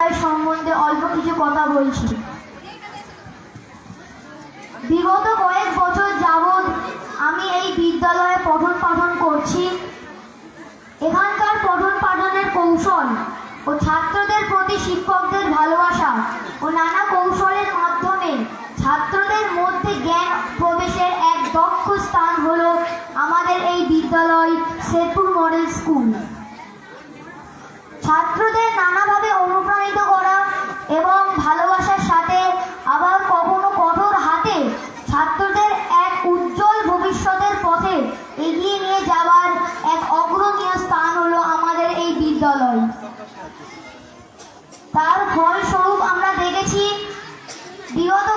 সম্বন্ধে অল্প কিছু কথা বলছি। বিগত কয়েক বছর যাবৎ আমি এই বিদ্যালয়ে পঠন পাঠন করছি। এখানকার পঠন পাঠনের কৌশল ও ছাত্রদের প্রতি শিক্ষকদের ভালোবাসা ও নানা কৌশলের মাধ্যমে ছাত্রদের মধ্যে জ্ঞান প্রবেশের এক দক্ষ স্থান হলো আমাদের এই বিদ্যালয় শেরপুর মডেল স্কুল। ছাত্রদের নানাভাবে অনুপ্রাণিত করা এবং ভালোবাসার সাথে আবার কখনো কঠোর হাতে ছাত্রদের এক উজ্জ্বল ভবিষ্যতের পথে এগিয়ে নিয়ে যাওয়ার এক অগ্রণীয় স্থান হলো আমাদের এই বিদ্যালয়। তার ফলস্বরূপ আমরা দেখেছি বিগত